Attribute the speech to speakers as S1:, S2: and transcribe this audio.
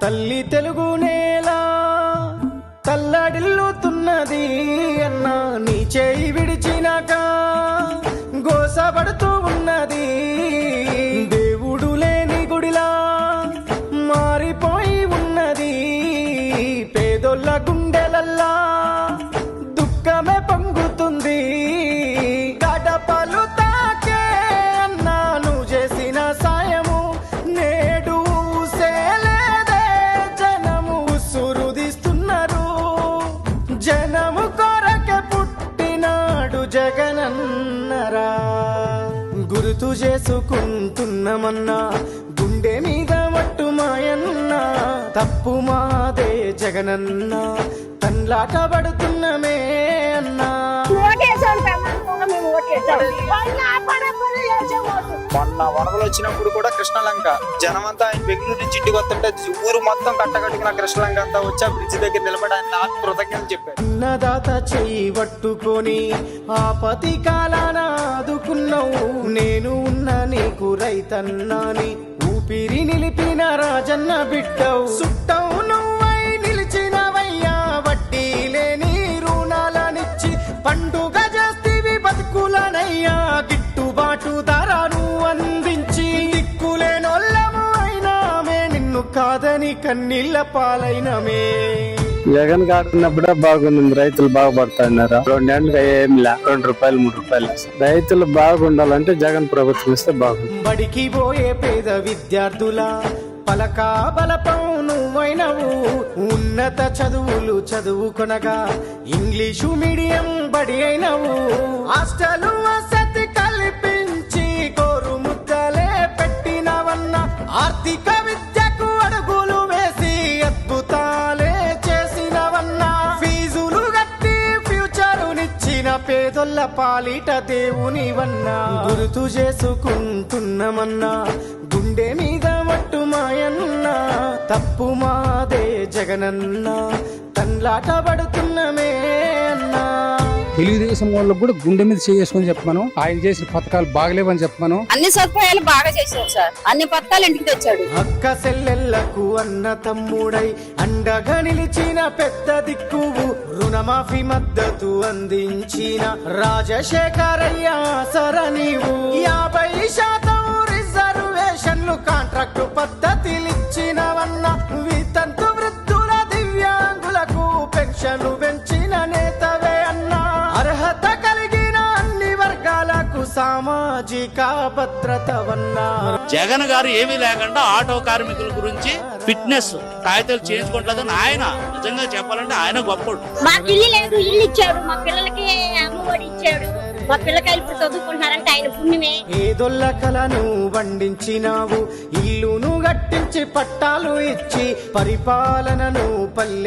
S1: తల్లి తెలుగు నేల తల్లడిల్లుతున్నది అన్నా, నీ చేయి విడిచినాక గోసపడుతూ ఉన్నది. దేవుడు లేని గుడిలా మారిపోయి ఉన్నది. పేదోళ్ళ గుండెలల్లా దుఃఖమే పొంగుతుంది. గడపలు తాకే అన్నా నువ్వు చేసిన సాయము నేడు సేలేదే. జనము సురుదిస్తున్నారు. జనము కొరకే పుట్టినాడు జగనన్నరా. గుర్తు చేసుకుంటున్నామన్నా గుండె మీద మట్టు మాయన్నా. తప్పు మాదే జగనన్న, తన్లాట పడుతున్నమే అన్నా.
S2: మొన్న వరదలు వచ్చినప్పుడు కూడా కృష్ణలంక జనమంతా ఆయన బెంగళూరు నుంచి ఇంటికి వస్తుంటే ఊరు మొత్తం కట్టకట్టుకున్న కృష్ణలంక అంతా వచ్చి ఆ బ్రిడ్జ్ దగ్గర నిలబడి ఆయన నాకు కృతజ్ఞతలు చెప్పారు.
S1: అన్నదాత చెయ్యి పట్టుకొని ఆపతి కాలాన ఆదుకున్నావు. నేను ఉన్న నీకు రైతన్నాని ఊపిరి నిలిపిన రాజన్న బిడ్డవు. సుట్టవు నువ్వై నిలిచినవయ్యా. వడ్డీ లేని రుణాలనిచ్చి పండుగ చేస్తీవి బతుకులనయ్యా. గిట్టుబాటు ధరను అందించి దిక్కులేనోళ్ళము అయినామే. నిన్ను కాదని కన్నీళ్ళ పాలైనమే.
S3: జగన్ కాడున్నప్పుడే బాగుంది. రైతులు బాగుపడుతున్నారు. 2 ఏళ్ళుగా ఏం లే, 2 రూపాయలు 3 రూపాయలు. రైతులు బాగుండాలంటే జగన్ ప్రభుత్వం ఇస్తే బాగుంది.
S1: బడికి పోయే పేద విద్యార్థుల పలక బలపం నువ్వైనవు. ఉన్నత చదువులు చదువుకొనగా ఇంగ్లీషు మీడియం బడి అయినవు. హాస్టలు వసతి కల్పించి కోరు ముద్దలే పెట్టినవన్న. ఆర్థిక విద్యకు అడుగులు వేసి అద్భుతాలే చేసినవన్నా. ఫీజులు గట్టి ఫ్యూచరునిచ్చిన పేదొల్ల పాలిట దేవునివన్నా. గుర్తు చేసుకుంటున్నామన్నా గుండె మీద మట్టు మాయన్నా. తప్పు మాదే జగనన్న, తన్లాట పడుతున్నమే అన్నా.
S4: తెలుగుదేశం వాళ్ళకు కూడా గుండె మీద చేసుకొని చెప్పమను. ఆయన చేసిన పథకాలు బాగలేవని చెప్పమను.
S5: అన్ని సదుపాయాలు బాగా చేశారు సార్. అన్ని పథకాలు ఇంటికి తెచ్చాడు.
S1: అక్క చెల్లెళ్లకు అన్న తమ్ముడై అండగా నిలిచిన పెద్ద దిక్కువు. రుణమాఫీ మద్దతు అందించిన రాజశేఖరయ్య సర నీవు. 50% రిజర్వేషన్లు కాంట్రాక్టు పద్ధతిలిచ్చినవన్న. వితంతు వృద్ధుల దివ్యాంగులకు పెన్షన్లు పెంచిన నేతవే అన్నా. అర్హత కలిగిన అన్ని వర్గాలకు సామాజిక భద్రతవన్నా.
S6: జగన్ గారు ఏమీ లేకుండా ఆటో కార్మికుల గురించి ఫిట్నెస్ కాగితాలు చేయించుకోవట్లేదని ఆయన నిజంగా చెప్పాలంటే ఆయన గొప్పడు.
S5: మాకు ఇల్లు లేదు, ఇల్లు ఇచ్చాడు. మా పిల్లలకి అమ్మఒడి ఇచ్చాడు. మా పిల్లకాయలు ఇప్పుడు చదువుకుంటున్నారంటే ఆయన పుణ్యమే.
S1: ఏదొల్ల కలను వండించినావు. ఇల్లును గట్టించి పట్టాలు ఇచ్చి పరిపాలనను పల్లె